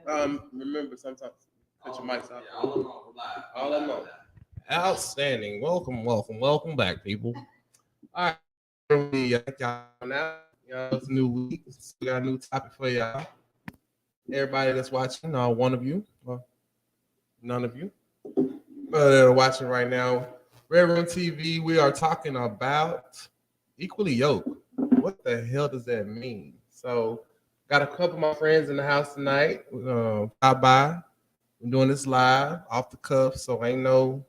Remember sometimes put your mics off. Yeah, all along, live. All of them. Outstanding. Welcome back, people. All right, thank y'all for coming out. Y'all, it's a new week. We got a new topic for y'all. Everybody that's watching, one of you, well, none of you, but that are watching right now, Red Room TV. We are talking about equally yoked. What the hell does that mean? So, got a couple of my friends in the house tonight. Stop by. I'm doing this live off the cuff, so ain't no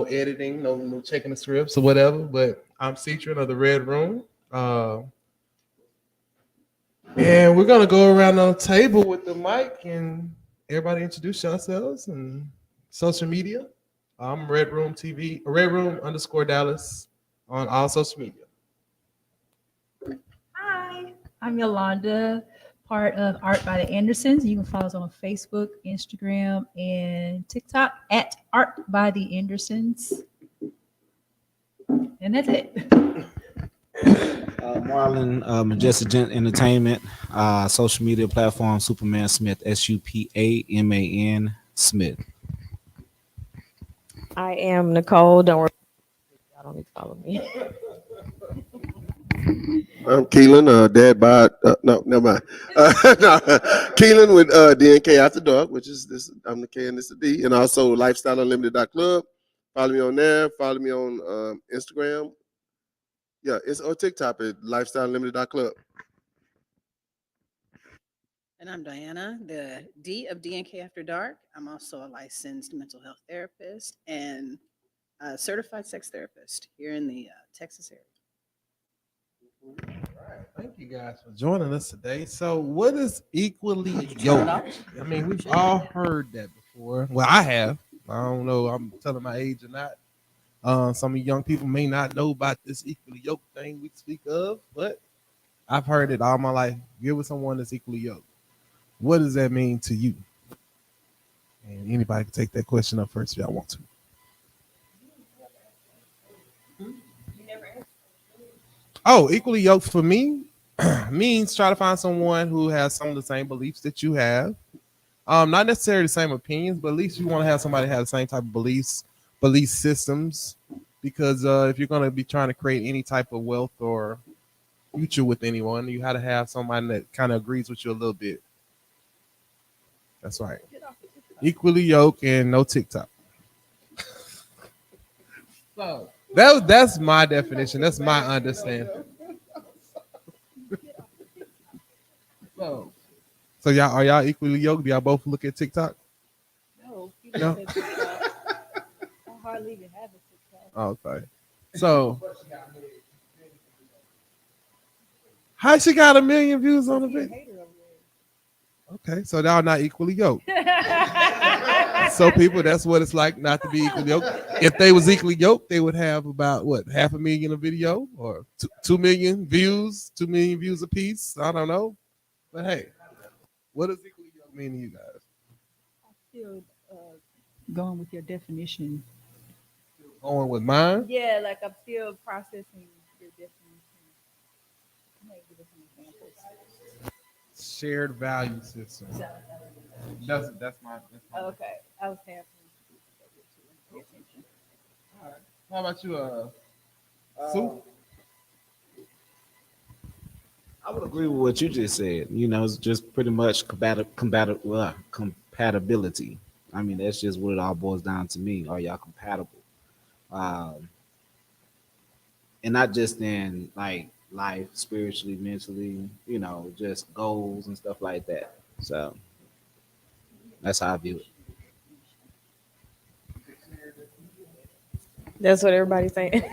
editing, no checking the scripts or whatever. But I'm Citron of the Red Room, and we're gonna go around the table with the mic and everybody introduce yourselves and social media. I'm Red Room TV, Red Room _ Dallas on all social media. Hi, I'm Yolanda, part of Art by the Andersons. You can follow us on Facebook, Instagram, and TikTok at Art by the Andersons. And that's it. Marlon, Majestic Gent Entertainment, social media platform Superman Smith, SUPAMAN Smith. I am Nicole. Don't worry. Y'all don't need to follow me. I'm Keelan, dad bod. No, never mind. No, Keelan with DNK After Dark, which is this. I'm the K and this is the D, and also Lifestyle Unlimited Club. Follow me on there. Follow me on Instagram. Yeah, it's on TikTok at Lifestyle Unlimited Club. And I'm Diana, the D of DNK After Dark. I'm also a licensed mental health therapist and a certified sex therapist here in the Texas area. All right, thank you guys for joining us today. So, what is equally yoked? I mean, we've all heard that before. Well, I have. I don't know. I'm telling my age or not. Some of you young people may not know about this equally yoked thing we speak of, but I've heard it all my life. You're with someone that's equally yoked. What does that mean to you? And anybody can take that question up first if y'all want to. Oh, equally yoked for me means try to find someone who has some of the same beliefs that you have. Not necessarily the same opinions, but at least you want to have somebody have the same type of belief systems. Because if you're going to be trying to create any type of wealth or future with anyone, you have to have somebody that kind of agrees with you a little bit. That's right. Equally yoked and no TikTok. So that's my definition. That's my understanding. So y'all are y'all equally yoked? Do y'all both look at TikTok? No. No? I hardly even have a TikTok. Oh, okay. So how she got 1 million views on the video? Okay, so y'all not equally yoked. So people, that's what it's like not to be equally yoked. If they was equally yoked, they would have about what, 500,000 a video or 2 million views, 2 million views a piece. I don't know, but hey, what does equally yoked mean to you guys? I'm still going with your definition. Going with mine? Yeah, like I'm still processing your definition. I might give us some examples. Shared value system. That's my. Okay, I was half. All right. How about you, Sue? I would agree with what you just said. You know, it's just pretty much compatibility. I mean, that's just what it all boils down to me. Are y'all compatible? And not just in like life, spiritually, mentally, you know, just goals and stuff like that. So that's how I view it. That's what everybody's saying.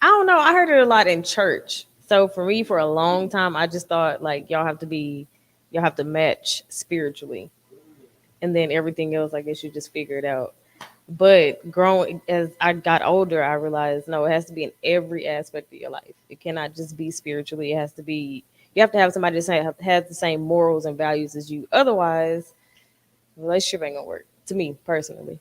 I don't know. I heard it a lot in church. So for me, for a long time, I just thought like y'all have to match spiritually. And then everything else, I guess you just figure it out. But growing as I got older, I realized no, it has to be in every aspect of your life. It cannot just be spiritually. It has to be. You have to have somebody that has the same morals and values as you. Otherwise, the relationship ain't gonna work. To me personally.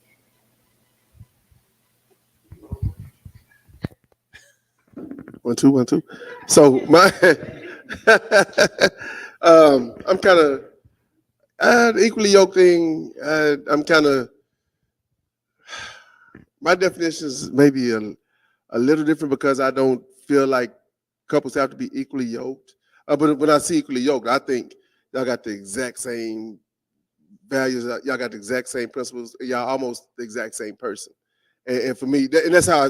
1 2 1 2. So my I'm kind of The equally yoked thing, I'm kind of, my definition is maybe a little different because I don't feel like couples have to be equally yoked. But when I see equally yoked, I think y'all got the exact same values, y'all got the exact same principles, y'all almost the exact same person. And for me, and that's how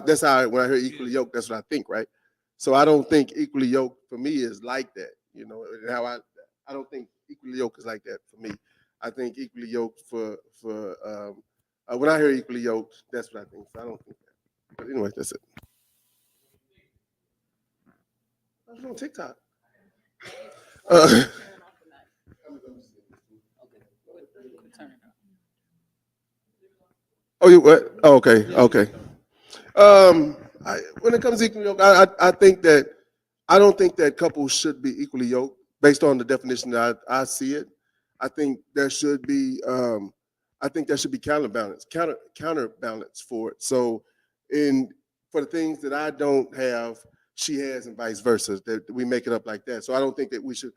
when I hear equally yoked, that's what I think, right? So I don't think equally yoked for me is like that, you know. And how I don't think equally yoked is like that for me. I think equally yoked for when I hear equally yoked, that's what I think. So I don't think that. But anyway, that's it. I was on TikTok. Uh, oh, you what? Oh, okay, okay. When it comes to equally yoked, I think that I don't think that couples should be equally yoked based on the definition that I see it. I think there should be counterbalance for it. So, in for the things that I don't have, she has, and vice versa. That we make it up like that. So I don't think that we should.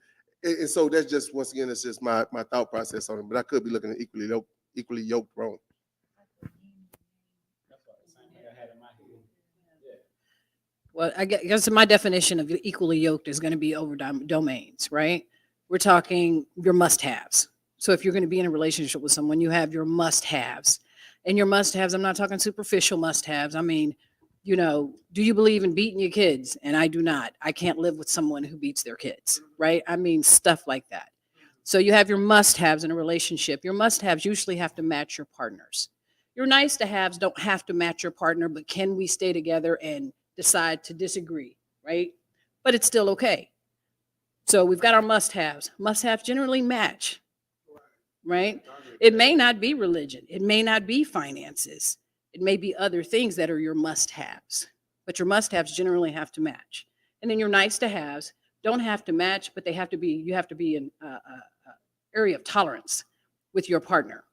And so that's just once again, it's just my thought process on it. But I could be looking at equally yoked wrong. Well, I guess my definition of equally yoked is going to be over domains, right? We're talking your must-haves. So if you're going to be in a relationship with someone, you have your must-haves. And your must-haves, I'm not talking superficial must-haves. I mean, you know, do you believe in beating your kids? And I do not. I can't live with someone who beats their kids, right? I mean, stuff like that. So you have your must-haves in a relationship. Your must-haves usually have to match your partner's. Your nice-to-haves don't have to match your partner, but can we stay together and decide to disagree, right? But it's still okay. So we've got our must-haves. Must-haves generally match, right? It may not be religion. It may not be finances. It may be other things that are your must-haves. But your must-haves generally have to match. And then your nice-to-haves don't have to match, but they have to be. You have to be in an area of tolerance with your partner.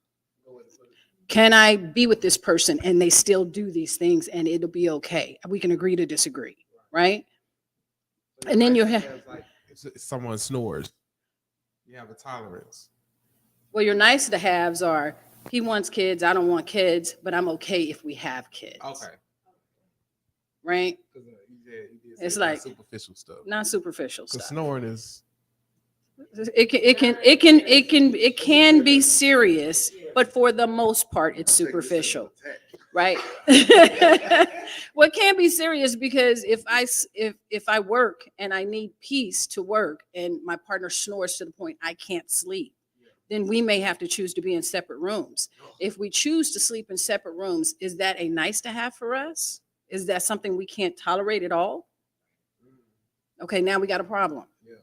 Can I be with this person and they still do these things and it'll be okay? We can agree to disagree, right? And then you have, like if someone snores, you have a tolerance. well, your nice to haves are he wants kids, I don't want kids, but I'm okay if we have kids. Okay. Right? It's like- superficial stuff. Not superficial Because stuff. snoring is It can be serious, but for the most part, it's superficial. Right. Well, it can be serious because if I work and I need peace to work and my partner snores to the point I can't sleep, then we may have to choose to be in separate rooms. If we choose to sleep in separate rooms, is that a nice to have for us? Is that something we can't tolerate at all? Okay, now we got a problem. Yeah.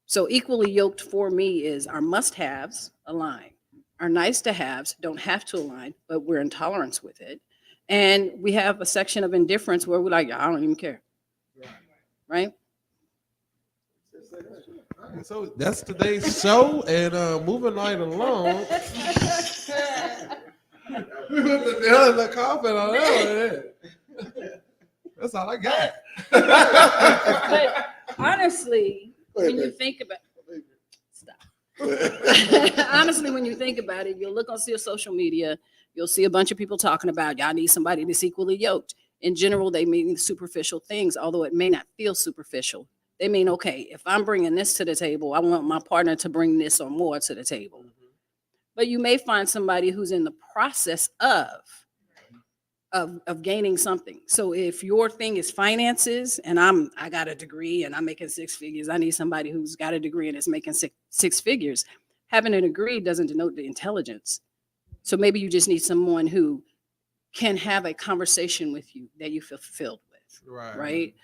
So equally yoked for me is our must-haves align. Our nice-to-haves don't have to align, but we're in tolerance with it. And we have a section of indifference where we're like, I don't even care. Right? So that's today's show, and moving right along. We put the hell in the coffin on that one. That's all I got. But honestly, when you think about honestly, when you think about it, you'll look on your social media, you'll see a bunch of people talking about y'all need somebody that's equally yoked. In general, they mean superficial things, although it may not feel superficial. They mean, okay, if I'm bringing this to the table, I want my partner to bring this or more to the table. But you may find somebody who's in the process of gaining something. So if your thing is finances and I got a degree and I'm making six figures, I need somebody who's got a degree and is making six figures. Having a degree doesn't denote the intelligence. So maybe you just need someone who can have a conversation with you that you feel fulfilled with, right?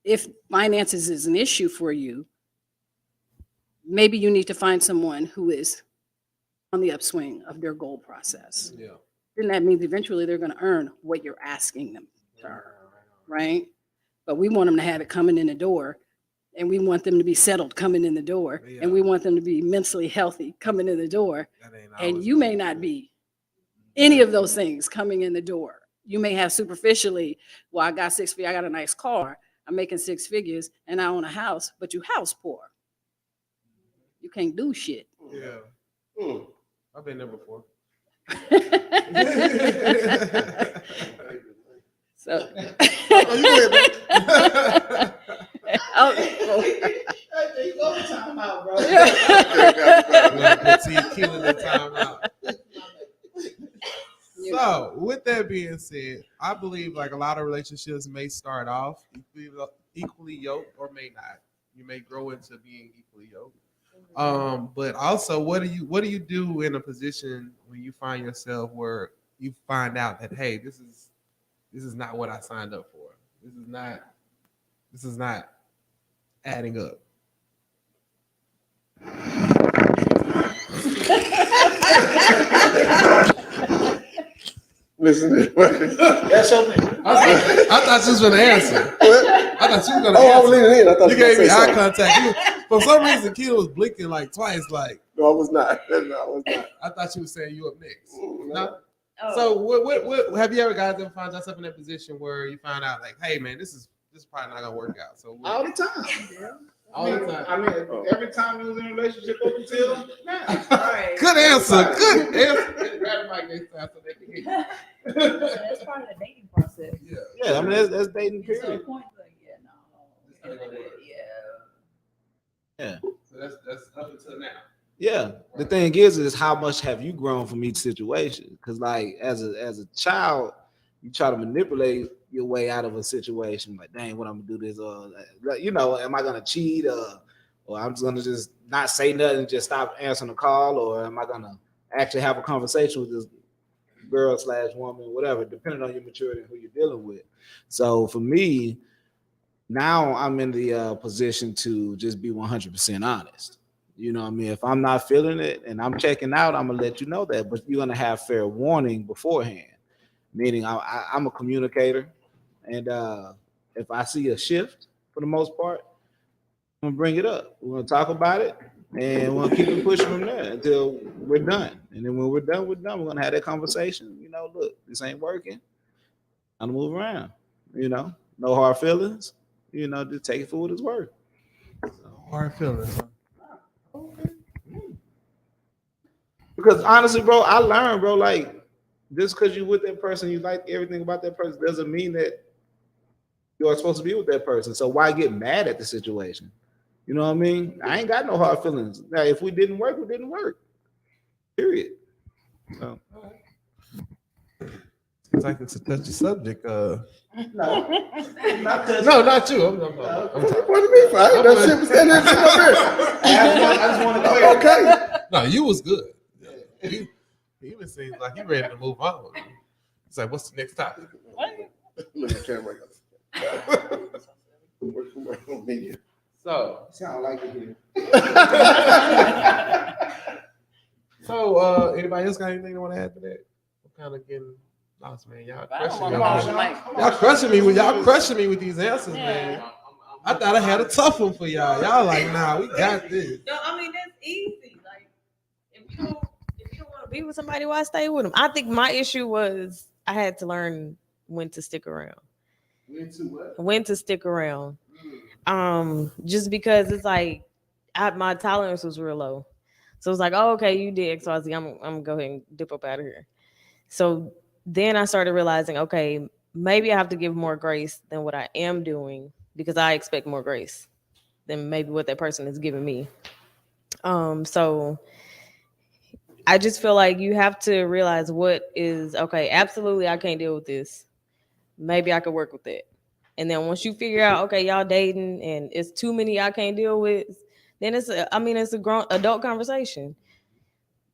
If finances is an issue for you, maybe you need to find someone who is on the upswing of their goal process. Yeah. Then that means eventually they're going to earn what you're asking them to earn, right? But we want them to have it coming in the door, and we want them to be settled coming in the door, and we want them to be mentally healthy coming in the door. And you may not be any of those things coming in the door. You may have superficially, well, I got 6 figures, I got a nice car, I'm making 6 figures, and I own a house, but you house poor. You can't do shit. Yeah. I've been there before. So, Oh, you went, man. oh, Killing the time out. So, with that being said, I believe like a lot of relationships may start off equally yoked or may not. You may grow into being equally yoked. But also, what do you do in a position when you find yourself where you find out that hey, this is not what I signed up for. This is not adding up. Listen. That's your thing. I thought you was gonna answer. What? I thought you was gonna Oh, I answer. was leaning in. I thought You you were gave me gonna say eye something. contact. For some reason, Keto was blinking like twice. Like No, I was not. No, I was not. I thought you was saying you up next. No. So what have you ever guys ever found yourself in that position where you find out like, hey man, this is probably not gonna work out. So All the time, bro. all the time. I mean, every time you was in a relationship up until now. Good answer. Good answer. Grab the mic next time so they can hear you. That's part of the dating process. Yeah. Yeah, I mean that's dating At some period. point, like, yeah, no. It's not gonna work. Yeah. So that's up until now. Yeah. The thing is how much have you grown from each situation? Because like as a child, you try to manipulate your way out of a situation. Like, dang, what I'm gonna do this, or you know, am I gonna cheat, or I'm just gonna just not say nothing and just stop answering the call, or am I gonna actually have a conversation with this girl / woman, whatever, depending on your maturity and who you're dealing with. So for me, now I'm in the position to just be 100% honest. You know what I mean? If I'm not feeling it and I'm checking out, I'm gonna let you know that. But you're gonna have fair warning beforehand. Meaning I'm a communicator, and if I see a shift, for the most part, I'm gonna bring it up. We're gonna talk about it, and we're gonna keep it pushing from there until we're done. And then when we're done, we're done. We're gonna have that conversation. You know, look, this ain't working. I'm gonna move around. You know, no hard feelings. You know, just take it for what it's worth. Hard feelings. Because honestly, bro, I learned, bro, like just because you're with that person, you like everything about that person, doesn't mean that you're supposed to be with that person. So why get mad at the situation? You know what I mean? I ain't got no hard feelings. Now, if we didn't work, we didn't work. Period. So. It's like it's a touchy subject. No, No, not you. I'm What do you mean? Fine. That shit was standing there up here. I just want to clear. Okay. No, you was good. He even seems like he ready to move on. He's like, what's the next topic? Look at the camera. Work on media. So, Sound like it here. Anybody else got anything they want to add to that? I'm kind of getting lost, man. Y'all I don't crushing me. wanna like- Y'all crushing me with these answers, man. I thought I had a tough one for y'all. Y'all like, nah, we got this. No, I mean that's easy. Like if you don't want to be with somebody, why stay with them? I think my issue was I had to learn when to stick around. When to stick around. Just because it's like my tolerance was real low. So it's like, oh, okay, you did XYZ. I'm gonna go ahead and dip up out of here. So then I started realizing, okay, maybe I have to give more grace than what I am doing because I expect more grace than maybe what that person is giving me. So I just feel like you have to realize what is okay. Absolutely, I can't deal with this. Maybe I could work with it. And then once you figure out, okay, y'all dating and it's too many I can't deal with, then it's a grown adult conversation.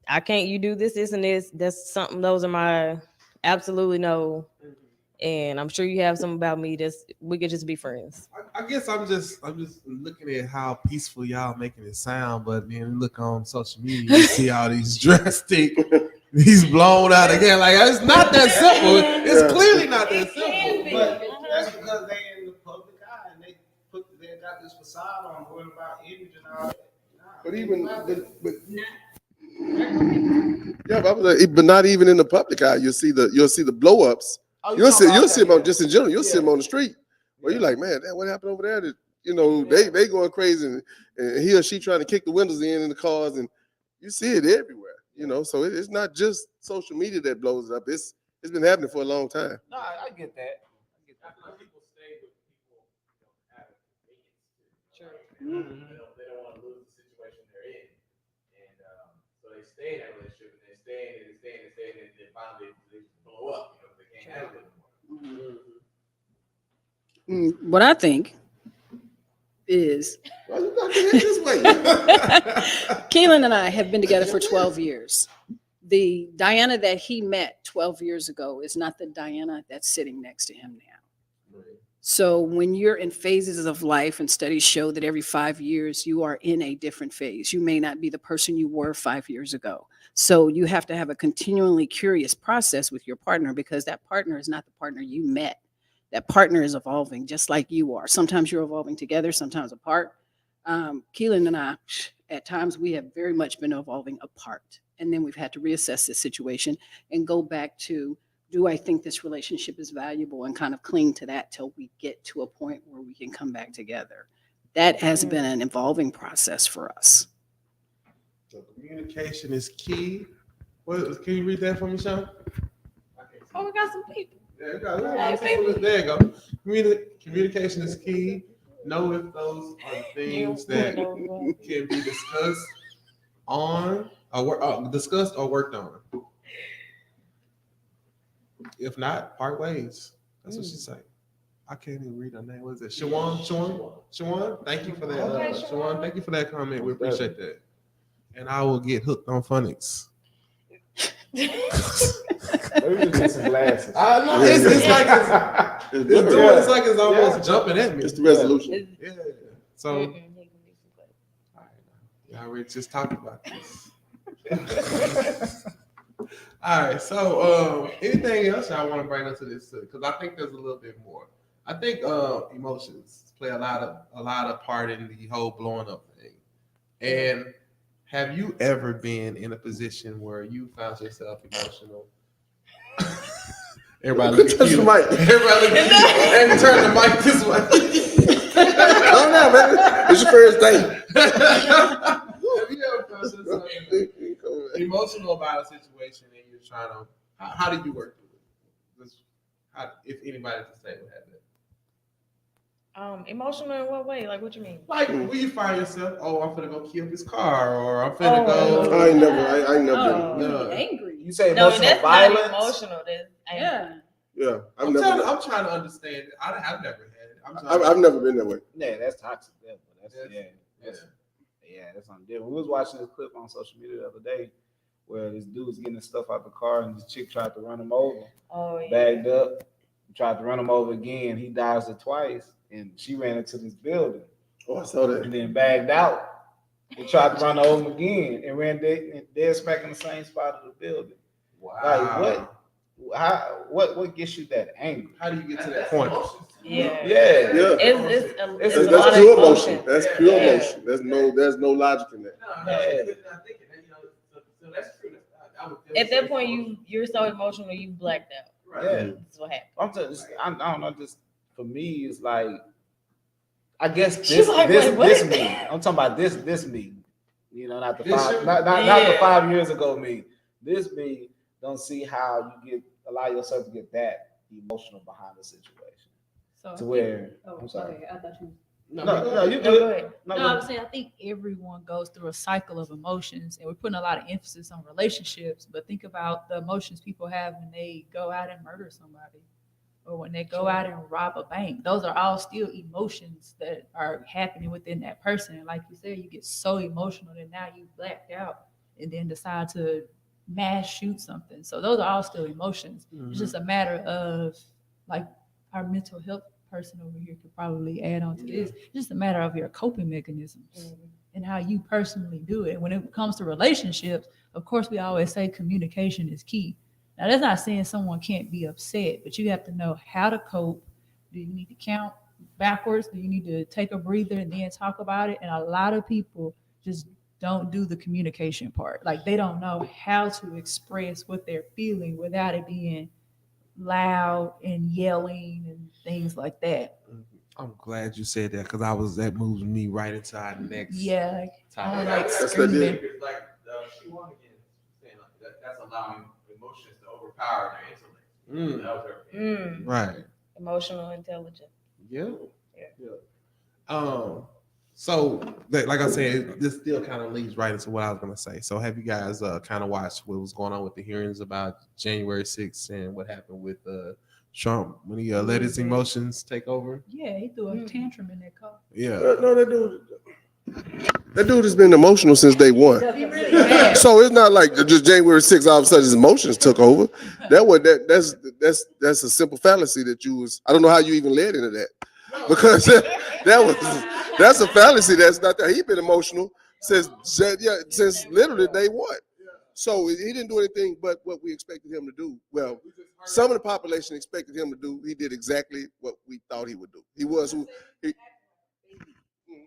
I can't, you do this, and this. That's something, those are my absolutely no. And I'm sure you have something about me that's we could just be friends. I guess I'm just looking at how peaceful y'all making it sound, but then you look on social media, you see all these drastic, these blown out again. Like it's not that simple. It's clearly not that simple. But that's because they in the public eye and they got this facade on worrying about image and all that. But but not even in the public eye. You'll see the blow ups. You'll see them on just in general. You'll see them on the street where you're like, man, what happened over there? That, you know, they going crazy and he or she trying to kick the windows in the cars, and you see it everywhere. You know, so it's not just social media that blows it up. It's been happening for a long time. No, I get that. People stay with people, have convenience. Sure. They don't want to lose the situation they're in, and so they stay in that relationship, and they stay, and then finally they blow up. They can't handle it anymore. What I think is Why you got to head this way? Keelan and I have been together for 12 years. The Diana that he met 12 years ago is not the Diana that's sitting next to him now. So when you're in phases of life, and studies show that every 5 years you are in a different phase. You may not be the person you were 5 years ago. So you have to have a continually curious process with your partner, because that partner is not the partner you met. That partner is evolving just like you are. Sometimes you're evolving together, sometimes apart. Keelan and I, at times, we have very much been evolving apart. And then we've had to reassess this situation and go back to, do I think this relationship is valuable, and kind of cling to that till we get to a point where we can come back together. That has been an evolving process for us. So communication is key. Can you read that for me, Sean? Oh, we got some people. Yeah, there you go. Communication is key. Know if those are things that can be discussed on or discussed or worked on. If not, part ways. That's what she said. I can't even read her name. What is it? Shawan. Thank you for that. Okay, Shawan, thank you for that comment. We appreciate that. And I will get hooked on phonics. Maybe just get some glasses. I know it's like it's almost jumping at me. It's the resolution. Yeah. So, all right, y'all already just talked about this. All right. So, anything else y'all want to bring up to this? Because I think there's a little bit more. I think emotions play a lot of part in the whole blowing up thing. And have you ever been in a position where you found yourself emotional? Everybody look at Touch you. the mic. Everybody look at you and turn the mic this way. Calm down, baby. It's your first day. Have you ever found yourself emotional about a situation and you're trying to? How did you work through it? If anybody can say what happened. Emotional in what way? Like, what you mean? Like, will you find yourself? Oh, I'm finna go kill this car, or I'm finna Oh. go. I ain't never been. No. Angry. You say No, emotional that's violence? not emotional. That's Yeah. Yeah, I'm trying to understand it. I've never had it. I've never been that way. Yeah, that's toxic. That's something different. We was watching this clip on social media the other day where this dude was getting his stuff out the car and this chick tried to run him over. Oh, yeah. Bagged up, tried to run him over again. He dodged it twice, and she ran into this building. Oh, I saw that. And then bagged out. They tried to run over him again and ran dead smack in the same spot of the building. Wow. Like what gets you that angry? How do you get to that point? Yeah. Yeah. It's That's a lot pure of emotion. That's pure Yeah. emotion. There's no logic in that. So that's true. At that point, you're so emotional, you blacked out. Right. Yeah. That's what happened. I don't know. Just for me, it's like I guess She's this like, this wait, what? this me. I'm talking about this me. You know, not the This five, you? not the Yeah. 5 years ago me. This me don't see how you allow yourself to get that emotional behind the situation So to where Oh, I'm sorry. okay. I thought you. No, No, you go good. ahead. No, No, I was saying I think everyone goes through a cycle of emotions, and we're putting a lot of emphasis on relationships. But think about the emotions people have when they go out and murder somebody, or when they go out and rob a bank. Those are all still emotions that are happening within that person. And like you said, you get so emotional that now you blacked out and then decide to mass shoot something. So those are all still emotions. It's just a matter of, like, our mental health person over here could probably add on to this. It's just a matter of your coping mechanisms and how you personally do it. When it comes to relationships, of course, we always say communication is key. Now, that's not saying someone can't be upset, but you have to know how to cope. Do you need to count backwards? Do you need to take a breather and then talk about it? And a lot of people just don't do the communication part. Like, they don't know how to express what they're feeling without it being loud and yelling and things like that. I'm glad you said that because that moves me right into our next Yeah, topic. like That's screaming. Like she won again. allowing emotions to overpower their intellect. That was her opinion. Right. Emotional intelligence. Yeah. So like I said, this still kind of leads right into what I was gonna say. So have you guys kind of watched what was going on with the hearings about January 6th and what happened with Trump when he let his emotions take over? Yeah, he threw a tantrum in that car. Yeah. No, that dude has been emotional since day one. So it's not like just January 6th, all of a sudden his emotions took over. That's a simple fallacy that you was. I don't know how you even led into that, because that's a fallacy. That's not that. He's been emotional since literally day one. So he didn't do anything but what we expected him to do. Well, some of the population expected him to do. He did exactly what we thought he would do. He was who.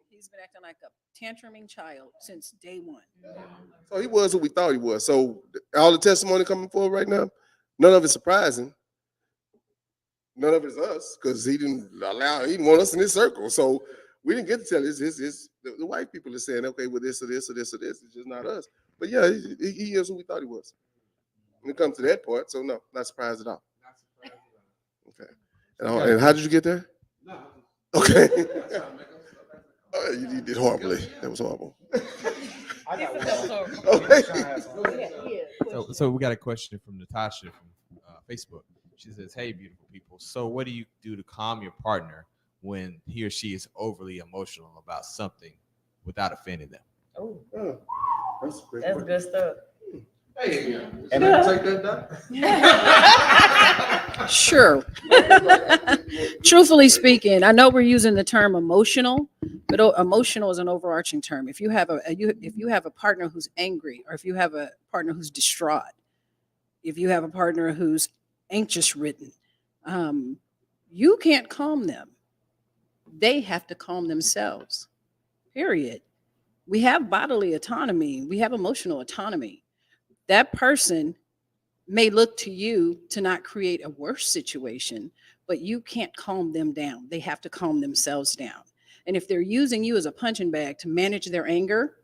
He's been acting like a tantruming child since day one. So he was who we thought he was. So all the testimony coming forward right now, none of it's surprising. None of it's us, because he didn't want us in his circle. So we didn't get to tell the white people are saying, okay, well, this or this or this or this. It's just not us. But yeah, he is who we thought he was. When it comes to that part, so no, not surprised at all. Okay. And how did you get there? Okay. You did horribly. That was horrible. So we got a question from Natasha from Facebook. She says, "Hey, beautiful people. So what do you do to calm your partner when he or she is overly emotional about something without offending them?" Oh, That's good stuff. Hey, and take that down. Sure. Truthfully speaking, I know we're using the term emotional, but emotional is an overarching term. If you have a partner who's angry, or if you have a partner who's distraught, if you have a partner who's anxious ridden, you can't calm them. They have to calm themselves. Period. We have bodily autonomy. We have emotional autonomy. That person may look to you to not create a worse situation, but you can't calm them down. They have to calm themselves down. And if they're using you as a punching bag to manage their anger,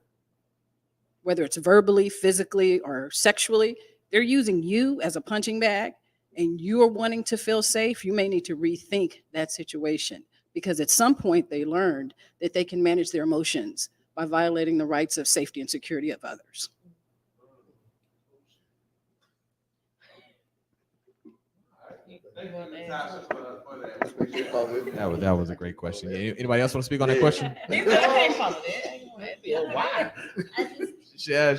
whether it's verbally, physically, or sexually, they're using you as a punching bag, and you're wanting to feel safe, you may need to rethink that situation, because at some point they learned that they can manage their emotions by violating the rights of safety and security of others. That was a great question. Yeah, anybody else want to speak on that question? Why? Yeah.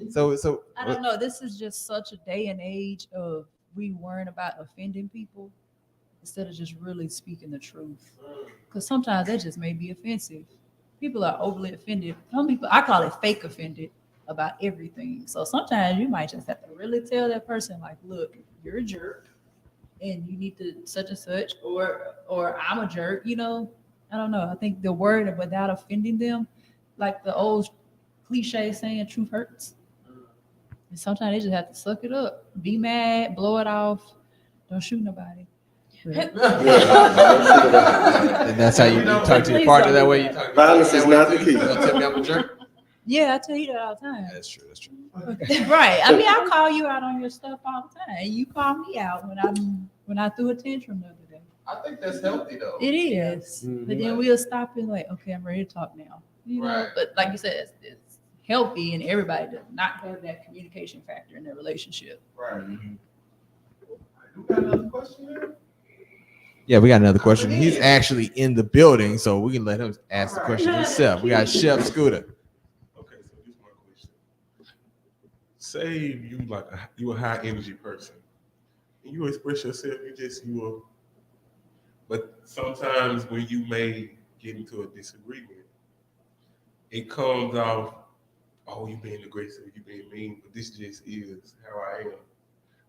So I don't know. This is just such a day and age of we worrying about offending people instead of just really speaking the truth. Because sometimes that just may be offensive. People are overly offended. Some people, I call it fake offended about everything. So sometimes you might just have to really tell that person, like, look, you're a jerk and you need to such and such, or I'm a jerk, I don't know. I think the word without offending them, like the old cliche saying, truth hurts. And sometimes they just have to suck it up, be mad, blow it off, don't shoot nobody. and that's how you talk to your partner that way. Violence is not the key. You don't tell me I'm a jerk. Yeah, I tell you that all the time. That's true. Right. I mean, I call you out on your stuff all the time. You call me out when I threw a tantrum the other day. I think that's healthy though. It is. But then we'll stop and like, okay, I'm ready to talk now. Right. But like you said, it's healthy, and everybody does not have that communication factor in their relationship. Right. You got another question there? Yeah, we got another question. He's actually in the building, so we can let him ask the question himself. We got Chef Scooter. Okay, so this is my question. Say you a high energy person, and you express yourself. But sometimes when you may get into a disagreement, it comes off, oh, you being aggressive, you being mean, but this just is how I am.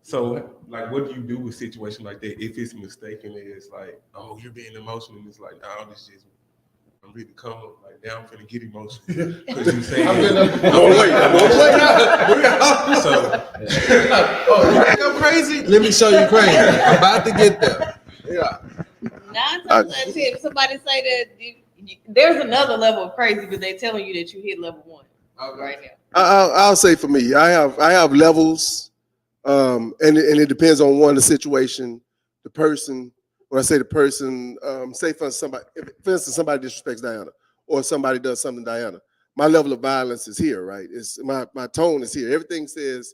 So, like, what do you do with situations like that? If it's mistaken, it's like, oh, you're being emotional, and it's like, no, this just, I'm really calm. Like, now I'm finna get emotional. Because you saying, I'm gonna wait. So, Oh, you think I'm crazy? Let me show you crazy. I'm about to get there. Yeah. 9 times out of 10, if somebody say that there's another level of crazy, but they telling you that you hit level 1. right now. I'll say for me, I have levels, and it depends on one, the situation, the person. When I say the person, say for somebody, for instance, somebody disrespects Diana, or somebody does something to Diana. My level of violence is here, right? It's my tone is here. Everything says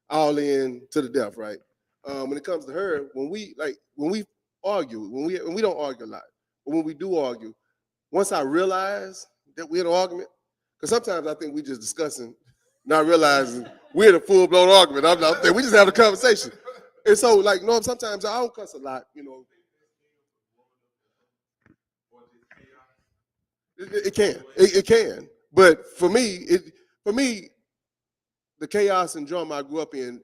all in to the death, right? When it comes to her, when we argue, when we don't argue a lot, but when we do argue, once I realize that we're in an argument, because sometimes I think we just discussing, not realizing we're in a full blown argument. I'm not there. We just have a conversation, and so like no, sometimes I don't cuss a lot, you know. It can, but for me, the chaos and drama I grew up in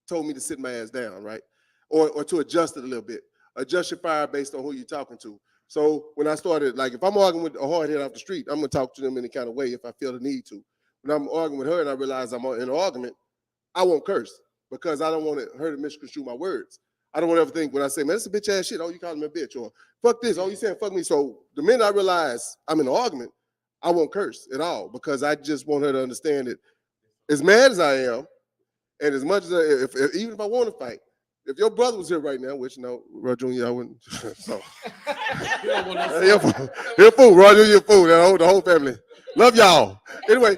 told me to sit my ass down, right? Or to adjust it a little bit. Adjust your fire based on who you're talking to. So when I started, like if I'm arguing with a hard head off the street, I'm gonna talk to them any kind of way if I feel the need to. When I'm arguing with her and I realize I'm in an argument, I won't curse because I don't want her to misconstrue my words. I don't want to ever think when I say, man, that's a bitch ass shit. Oh, you calling me a bitch, or fuck this. Oh, you saying fuck me. So the minute I realize I'm in an argument, I won't curse at all because I just want her to understand that as mad as I am, and as much as even if I want to fight, if your brother was here right now, which no, Roger Jr., I wouldn't. So. You're a fool, Roger. You're a fool. The whole family. Love y'all. Anyway,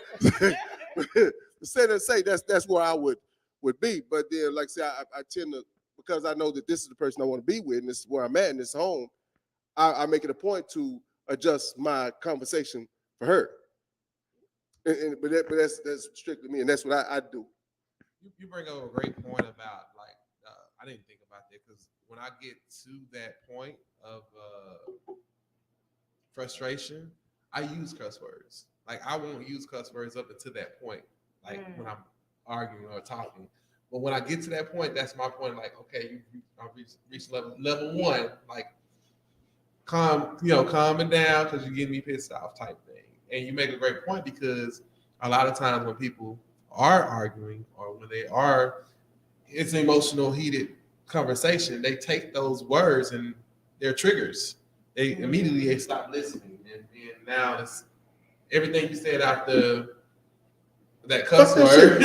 say that's where I would be. But then, like I say, I tend to, because I know that this is the person I want to be with, and this is where I'm at in this home. I make it a point to adjust my conversation for her. But that's strictly me, and that's what I do. You bring up a great point about like I didn't think about that because when I get to that point of frustration, I use cuss words. Like I won't use cuss words up until that point, like when I'm arguing or talking. But when I get to that point, that's my point. Like, okay, you reach level one, like calming down because you're getting me pissed off type thing. And you make a great point because a lot of times when people are arguing or when they are, it's an emotional, heated conversation. They take those words and they're triggers. They immediately stop listening, and now it's everything you said after that cuss word.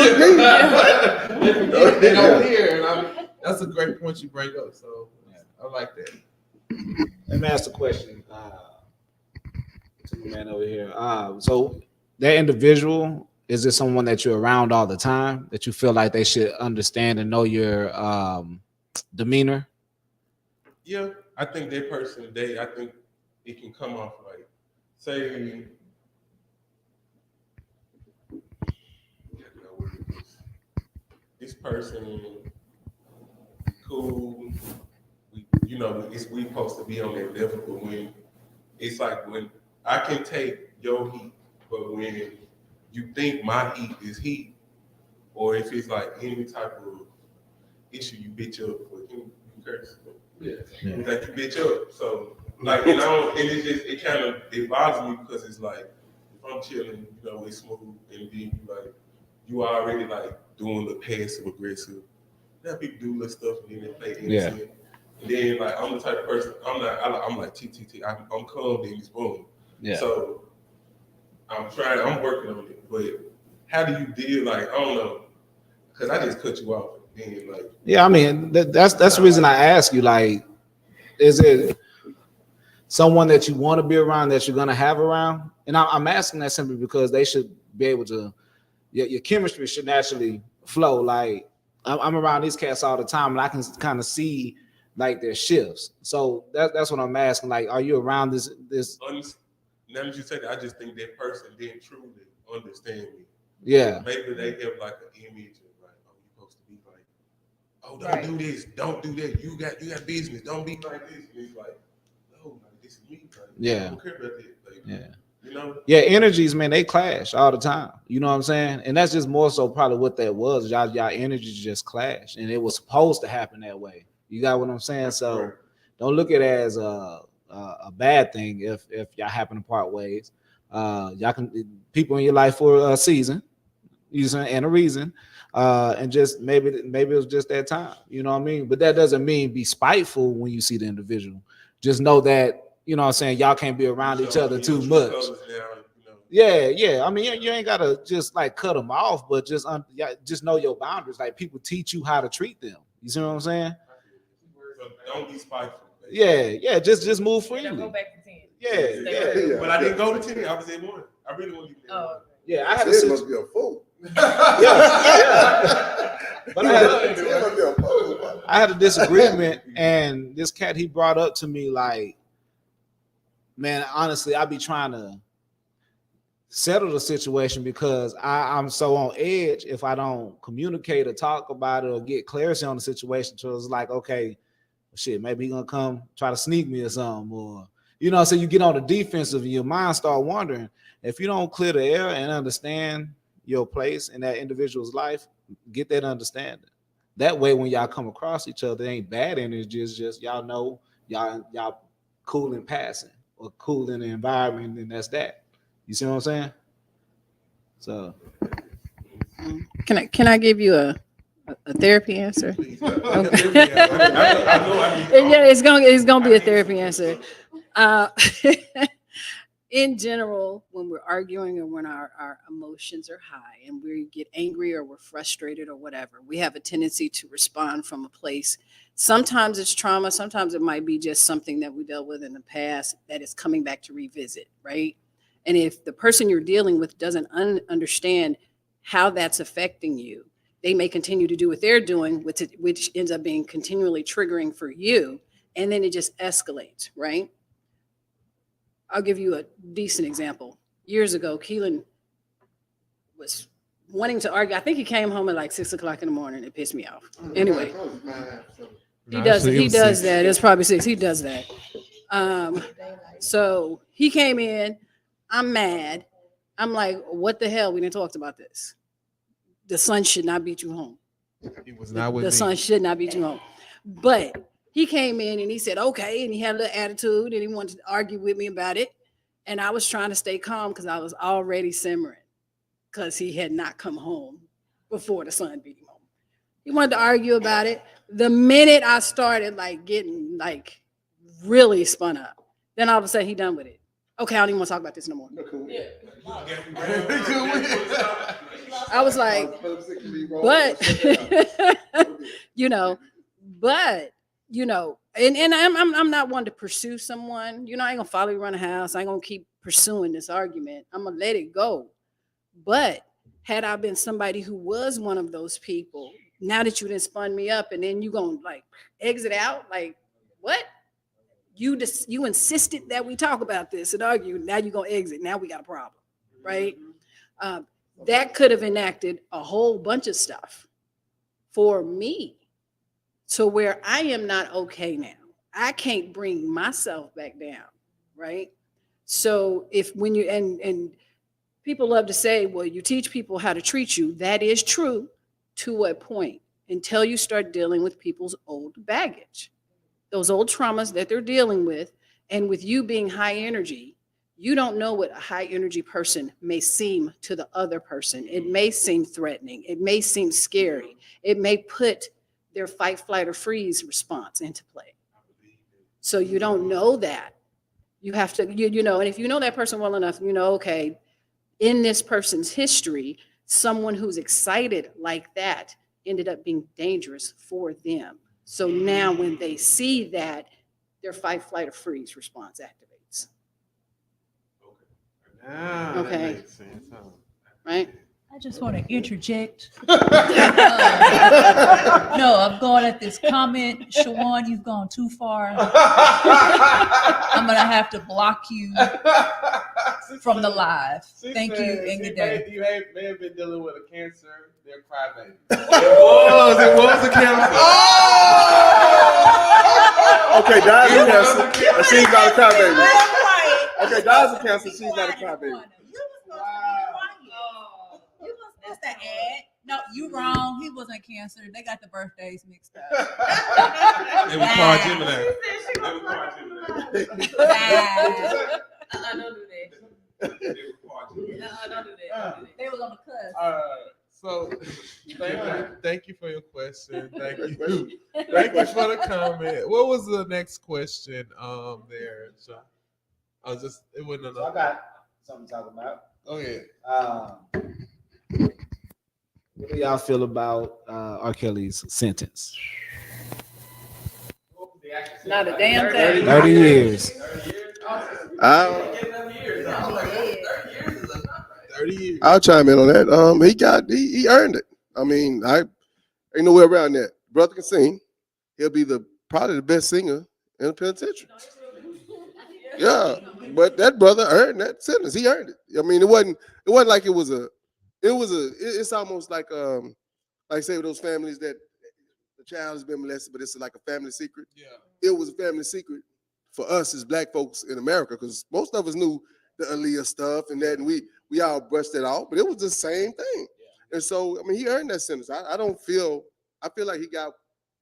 They don't hear, and that's a great point you bring up. So I like that. Let me ask the question to the man over here. So that individual, is it someone that you're around all the time that you feel like they should understand and know your demeanor? Yeah, I think that person, I think it can come off like, say, this person, cool, we supposed to be on that level, but when it's like when I can take your heat, but when you think my heat is heat, or if it's like any type of issue you bitch up for, you curse. Yeah. Like you bitch up. So like and it kind of bothers me because it's like if I'm chilling, it's smooth, and then you already like doing the passive aggressive. Now people do little stuff and then they play innocent. Yeah. And then like I'm the type of person I'm like TTT. I'm calm, then it's boom. Yeah. So I'm working on it, but how do you deal? Like I don't know, because I just cut you off. And like yeah, I mean that's the reason I ask you. Like, is it someone that you want to be around that you're gonna have around? And I'm asking that simply because they should be able to. Your chemistry should naturally flow. Like I'm around these cats all the time, and I can kind of see like their shifts. So that's what I'm asking. Like, are you around this? Now that you say that, I just think that person didn't truly understand me. Yeah. Maybe they have like an image of like, oh, you're supposed to be like, oh, don't do this, don't do that. You got business. Don't be like this. And it's like, no, like this is me. Like, I don't care about that. Like, yeah. Yeah, energies, man, they clash all the time. You know what I'm saying? And that's just more so probably what that was. Y'all energies just clash, and it was supposed to happen that way. You got what I'm saying? So don't look at it as a bad thing if y'all happen to part ways. Y'all can people in your life for a season, and a reason, and just maybe it was just that time. You know what I mean? But that doesn't mean be spiteful when you see the individual. Just know that. You know what I'm saying? Y'all can't be around each other too much. Yeah. I mean, you ain't gotta just like cut them off, but just know your boundaries. Like people teach you how to treat them. You see what I'm saying? So don't be spiteful. Yeah. Just move Yeah, don't freely. go back to 10. Yeah. But I didn't go to 10. I was at 1. I really want to get there. Oh. Yeah, I had a Sid situation. must be a fool. Yeah. But Sid must be a fool. I had a disagreement, and this cat he brought up to me like, man, honestly, I be trying to settle the situation because I'm so on edge if I don't communicate or talk about it or get clarity on the situation. So it's like, okay, shit, maybe he gonna come try to sneak me or something, or so you get on the defensive and your mind start wandering. If you don't clear the air and understand your place in that individual's life, get that understanding. That way, when y'all come across each other, it ain't bad energy. It's just y'all know y'all cool in passing or cool in the environment, and that's that. You see what I'm saying? So, Can I give you a therapy answer? Please. Okay. I know I need Yeah, it's gonna be a therapy answer. In general, when we're arguing or when our emotions are high and we get angry or we're frustrated or whatever, we have a tendency to respond from a place. Sometimes it's trauma. Sometimes it might be just something that we dealt with in the past that is coming back to revisit, right? And if the person you're dealing with doesn't understand how that's affecting you, they may continue to do what they're doing, which ends up being continually triggering for you. And then it just escalates, right? I'll give you a decent example. Years ago, Keelan was wanting to argue. I think he came home at like 6 o'clock in the morning. It pissed me off. Anyway, he does that. It's probably 6. He does that. So he came in. I'm mad. I'm like, what the hell? We didn't talk about this. The sun should not beat you home. He was not with The me. sun should not beat you home. But he came in and he said, okay. And he had a little attitude and he wanted to argue with me about it. And I was trying to stay calm because I was already simmering because he had not come home before the sun beat him home. He wanted to argue about it. The minute I started like getting like really spun up, then all of a sudden he done with it. Okay, I don't even want to talk about this no more. I was like, and I'm not one to pursue someone. I ain't gonna follow you around the house. I ain't gonna keep pursuing this argument. I'm gonna let it go. But had I been somebody who was one of those people, now that you done spun me up and then you gonna like exit out, like what? You insisted that we talk about this and argue. Now you're gonna exit. Now we got a problem, right? That could have enacted a whole bunch of stuff for me to where I am not okay now. I can't bring myself back down, right? So when you and people love to say, well, you teach people how to treat you. That is true to a point until you start dealing with people's old baggage, those old traumas that they're dealing with. And with you being high energy, you don't know what a high energy person may seem to the other person. It may seem threatening. It may seem scary. It may put their fight, flight, or freeze response into play. So you don't know that. You have to, and if you know that person well enough, okay, in this person's history, someone who's excited like that ended up being dangerous for them. So now when they see that, their fight, flight, or freeze response activates. Okay. That makes sense, huh? Right? I just want to interject. No, I'm going at this comment. Shawan, you've gone too far. I'm going to have to block you from the live. Thank you and good day. You may have been dealing with a cancer. They're crybaby. It was a cancer. Okay, Di's a cancer, and she's not a crybaby. Okay, Di's a cancer, she's not a crybaby. That's the ad. No, you wrong. He wasn't cancer. They got the birthdays mixed up. It was Part Gemini. Don't do that. Don't do that. They was on the cusp. So thank you for your question. Thank you. Thank you for the comment. What was the next question there? So I was just it wasn't So I enough. got something to talk about. Go ahead. What do y'all feel about R. Kelly's sentence? Not a damn thing. 30 years. 30 years. I'll chime in on that. He earned it. I mean, I ain't nowhere around that. Brother can sing. He'll be probably the best singer in the penitentiary. Yeah, but that brother earned that sentence. He earned it. I mean, it wasn't like it's almost like say with those families that the child has been molested, but it's like a family secret. Yeah. It was a family secret for us as black folks in America, because most of us knew the Aaliyah stuff and that, and we all brushed it off, but it was the same thing. And so, I mean, he earned that sentence. I feel like he got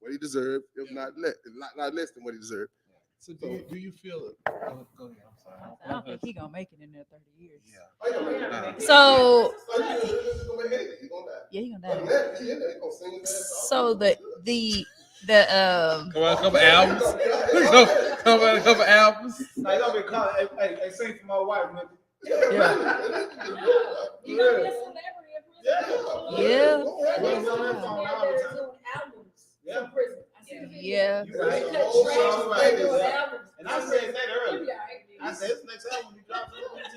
what he deserved, if not less than what he deserved. So do you feel it? Go ahead. I'm sorry. I don't think he's gonna make it in there 30 years. Yeah. So He yeah, he's gonna die. gonna sing his ass off. So the Come on, a couple albums. Come on, a couple albums. Like, I'm gonna call hey, sing for my wife, nigga. Yeah. Yeah. Yeah. You right. And I said that earlier. I said this next album we drop.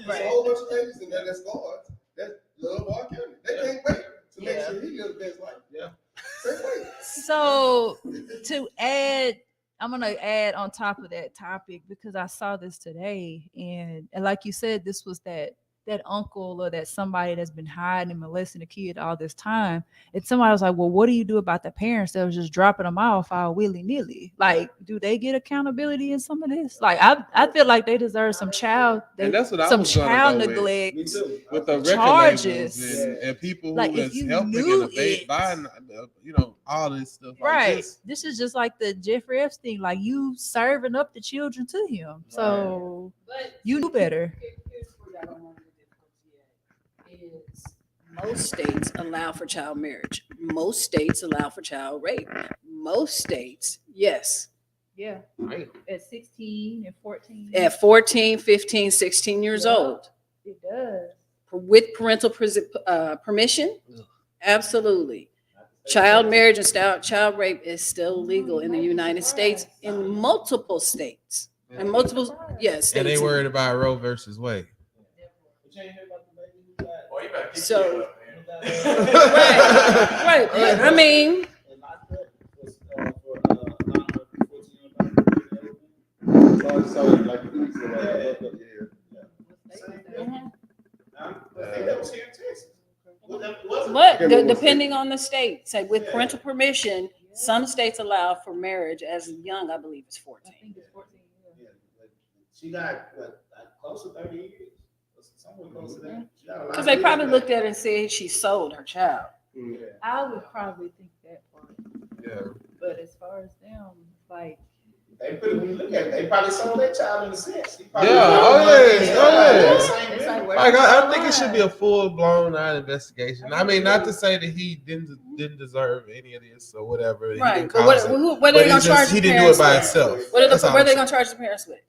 There's a whole bunch of ladies in there that's guards that love R. Kelly. They can't wait to make sure he lives his best life. Yeah. Same way. So to add, I'm gonna add on top of that topic, because I saw this today, and like you said, this was that uncle or that somebody that's been hiding and molesting a kid all this time. And somebody was like, well, what do you do about the parents that was just dropping them off all willy-nilly? Like, do they get accountability in some of this? Like, I feel like they deserve some child And that's what I some was gonna child go with. neglect. Me too. With the record Charges. labels and people who Like, if is you helping knew and it. buying, all this stuff. Like Right. this. This is just like the Jeffrey Epstein, like you serving up the children to him. So you knew better. Is most states allow for child marriage. Most states allow for child rape. Most states, yes. Yeah. At 16 and 14. At 14, 15, 16 years Yeah. old. It does. With parental permission? Absolutely. Child marriage and child rape is still legal in the United States, in multiple states. In multiple, yes. And they states. worried about Roe versus Wade. So, right. I mean, but depending on the state, say with parental permission, some states allow for marriage as young, I believe it's 14. I think it's 14. Yeah. She got close to 30 years. Somewhere close to that. Because they probably looked at her and said she sold her child. I would probably think that part. Yeah. But as far as them, like, They when you look at it, they probably sold their child in a sense. It's like, where Like, do you I draw think the it should be a full blown out investigation. I mean, not to say that he didn't deserve any of this or whatever. He Right. didn't But cause it. what are they But going it's to charge just, the he didn't do parents it by with? himself. What are That's all they I'm going saying. to charge the parents with?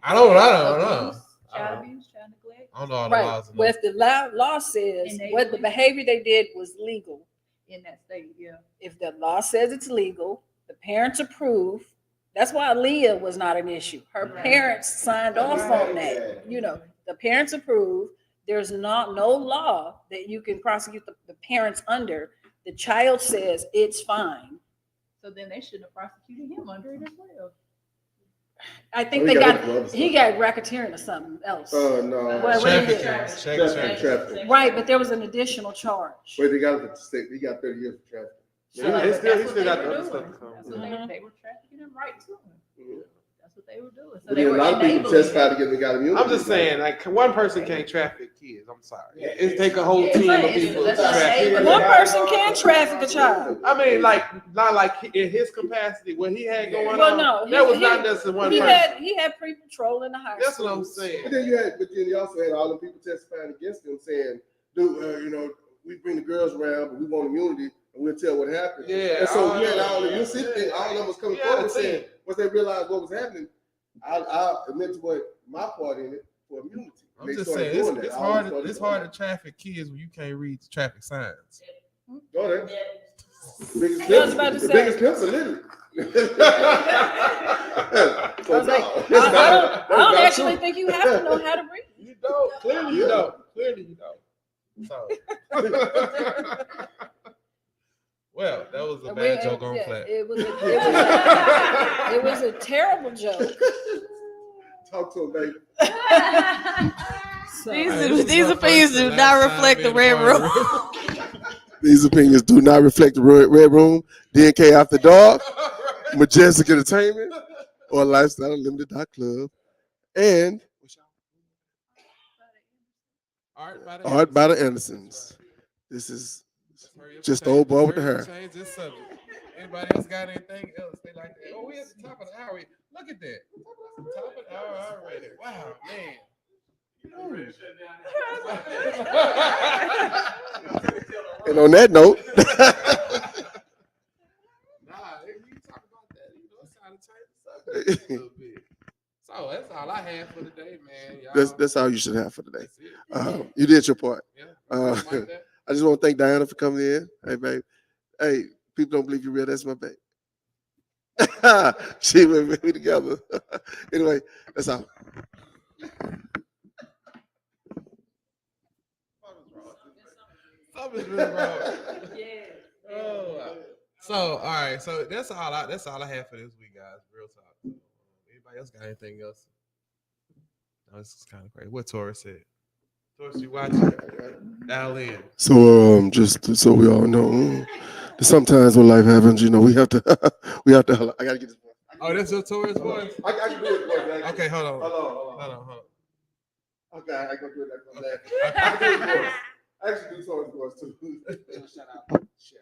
I don't know. abuse, child abuse, child neglect. I don't know all the Right. laws. Well, if the law says And they what the believe- behavior they did was legal, In that state, yeah. if the law says it's legal, the parents approve. That's why Leah was not an issue. Her Right. parents signed off on that. You know, the parents approve. There's no law that you can prosecute the parents under. The child says it's fine. So then they shouldn't have prosecuted him under it as well. I think Oh, he he got got it for other he got racketeering or something else. Oh no. What he did. Trafficking. Right, but there was an additional charge. Wait, he got 30 years for trafficking. So he still that's what got they the were other doing. stuff. That's what they were trafficking him right to him. Mhm. That's what they were doing. So But they then a were lot of people enabling testified him. to get got immunity. I'm just saying, like, one person can't traffic kids. I'm sorry. Yeah. It take a whole Yeah, team of it's- people to that's traffic. what One person can traffic a child. I mean, like, not like in his capacity, what he had going Well, on. no, that was he- not necessarily one He person. had pre-patrol in the high That's school. what I'm But saying. then you also had all the people testifying against him saying, dude, we bring the girls around, but we want immunity, and we'll tell what happened. Yeah, And so all you had of all the them. you see thing, all of them was coming Yeah, forward I see. saying, once they realized what was happening, I'll admit to what my part in it for immunity. I'm They just started saying, doing it's that. hard. All It's hard to traffic kids when you can't read the traffic signs. Go there. Biggest I was about to the say. biggest pimps are little. I was like, I don't actually think you have to know how to read. You don't. Clearly you don't. Clearly you don't. So. Well, that was a bad joke on flat. It was a terrible joke. Talk to him, baby. So, These opinions do not reflect the red room. These opinions do not reflect the red room, DNK After Dark, Majestic Entertainment, or Lifestyle Unlimited Club, and Art by the Andersons. This is just the old boy with the hair. Change this subject. Anybody else got anything else they like to? Oh, we at the top of the hour. Look at that. Top of the hour already. Wow, man. And on that note, Nah, we talk about that. You know, it's time to change the subject a little bit. So that's all I have for today, man. Y'all, that's all you should have for today. that's it. You did your part. Yeah. Like that. I just want to thank Diana for coming in. Hey, babe. Hey, people don't believe you real. That's my babe. She and me together. Anyway, that's all. Something's really wrong. Oh, wow. So, all right. So that's all I have for this week, guys. Real talk. Anybody else got anything else? No, this is kind of crazy. What Taurus said. Taurus, you watching? Dial in. So just so we all know, sometimes when life happens, you know, we have to I gotta get this voice. Oh, that's your Taurus voice? I can do it voice. Okay, hold on. Hold on. Okay, I can do it like that. I can do it voice. I actually do Taurus voice too. Shout out Chef.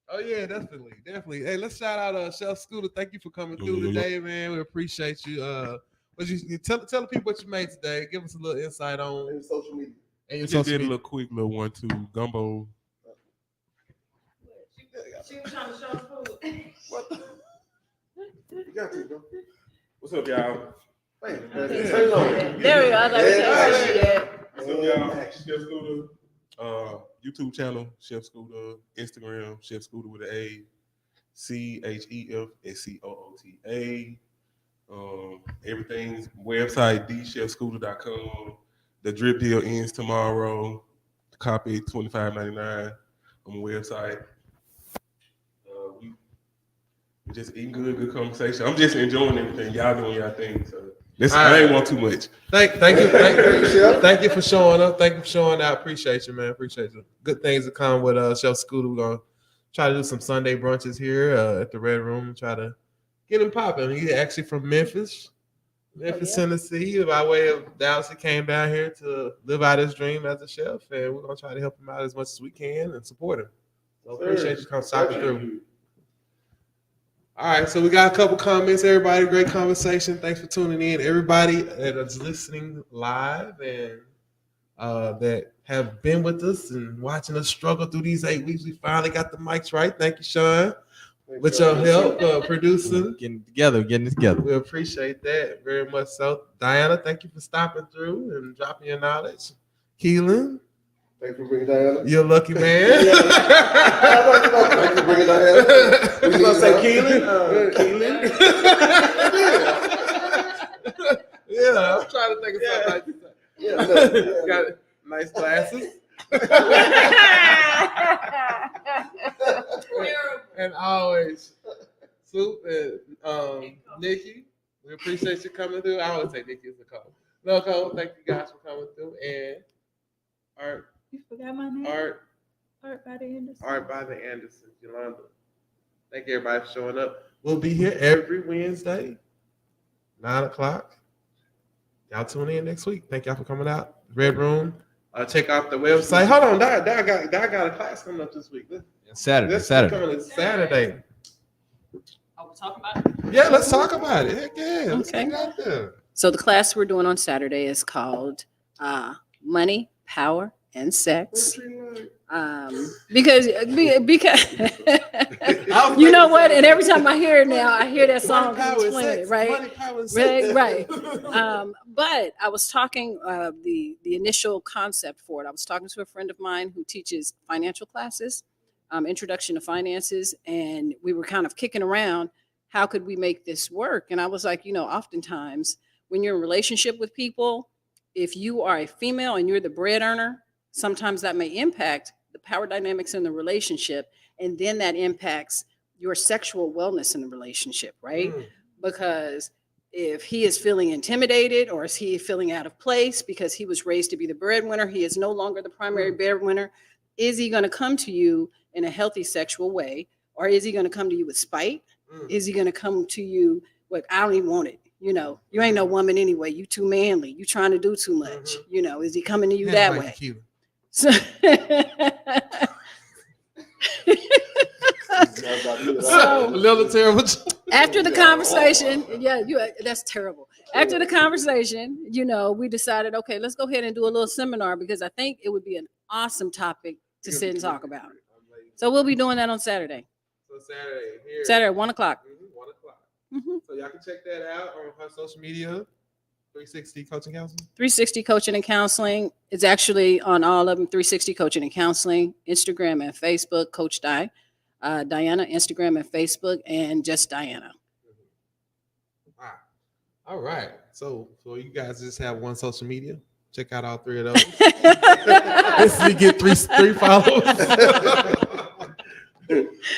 Oh yeah, definitely. Hey, let's shout out Chef Scooter. Thank you for coming through today, man. We appreciate you. What you tell the people what you made today. Give us a little insight on social media. And your Just social did a media. little quick little 1-2 gumbo. She was trying to show us food. What the? You got to go. What's up, y'all? Man, There we go. I thought we said What's up, y'all? Chef Scooter. YouTube channel, Chef Scooter. Instagram, Chef Scooter with an A. CHEFSCOOTA. Everything's website, thechefscooter.com. The drip deal ends tomorrow. Copy $25.99 on the website. We just eating good conversation. I'm just enjoying everything. Y'all doing y'all thing. So I ain't want too much. Thank you for showing up. Thank you for showing out. Appreciate you, man. Appreciate you. Good things to come with Chef Scooter. We're gonna try to do some Sunday brunches here at the Red Room. Try to get him popping. He's actually from Memphis, Tennessee. By way of Dallas, he came down here to live out his dream as a chef, and we're gonna try to help him out as much as we can and support him. So appreciate you coming stopping through. All right, so we got a couple comments. Everybody, great conversation. Thanks for tuning in. Everybody that is listening live and that have been with us and watching us struggle through these 8 weeks. We finally got the mics right. Thank you, Sean, with your help producing. Getting it together. We appreciate that very much so. Diana, thank you for stopping through and dropping your knowledge. Keelan, thanks for bringing Diana. you're a lucky man. Thanks for bringing Diana. You gonna say Keelan? Keelan? Yeah, I'm trying to think of something like that. Yeah. Got nice glasses. And always, Soup and Nikki, we appreciate you coming through. I always say Nikki is the call. No, Cole, thank you guys for coming through. And Art. You forgot my name? Art by the Anderson. by the Anderson, Yolanda. Thank you everybody for showing up. We'll be here every Wednesday, 9 o'clock. Y'all tune in next week. Thank y'all for coming out. Red Room. Check out the website. Hold on, I got a class coming up this week. Saturday. Coming Saturday. Are we talking about it? Yeah, let's talk about it. Heck yeah. Let's Okay. get it out there. So the class we're doing on Saturday is called Money, Power, and Sex. Because You know what? And every time I hear it now, I hear that song Money, power, because and playing sex. it, right? Money, power, and sex. Right. But I was talking the initial concept for it. I was talking to a friend of mine who teaches financial classes, introduction to finances, and we were kind of kicking around how could we make this work. And I was like, oftentimes when you're in a relationship with people, if you are a female and you're the bread earner, sometimes that may impact the power dynamics in the relationship, and then that impacts your sexual wellness in the relationship, right? Because if he is feeling intimidated or is he feeling out of place because he was raised to be the breadwinner, he is no longer the primary breadwinner, is he going to come to you in a healthy sexual way, or is he going to come to you with spite? Is he going to come to you with, I don't even want it? You ain't no woman anyway. You too manly. You trying to do too much. Is he coming to you that way? So, A little terrible. after the conversation, that's terrible. After the conversation, we decided, okay, let's go ahead and do a little seminar because I think it would be an awesome topic to sit and talk about. So we'll be doing that on Saturday. So Saturday here. Saturday, 1 o'clock. 1 o'clock. So y'all can check that out on her social media. 360 Coaching Counseling. 360 Coaching and Counseling. It's actually on all of them. 360 Coaching and Counseling, Instagram and Facebook. Coach Diana, Instagram and Facebook, and just Diana. Wow. All right. So you guys just have one social media. Check out all three of those. We get three followers.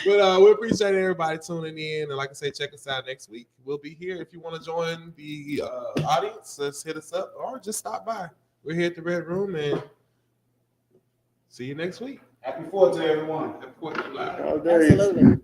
But we appreciate everybody tuning in. And like I said, check us out next week. We'll be here. If you want to join the audience, just hit us up or just stop by. We're here at the Red Room and see you next week. Happy 4th to everyone. Happy 4th of July. All day. Absolutely.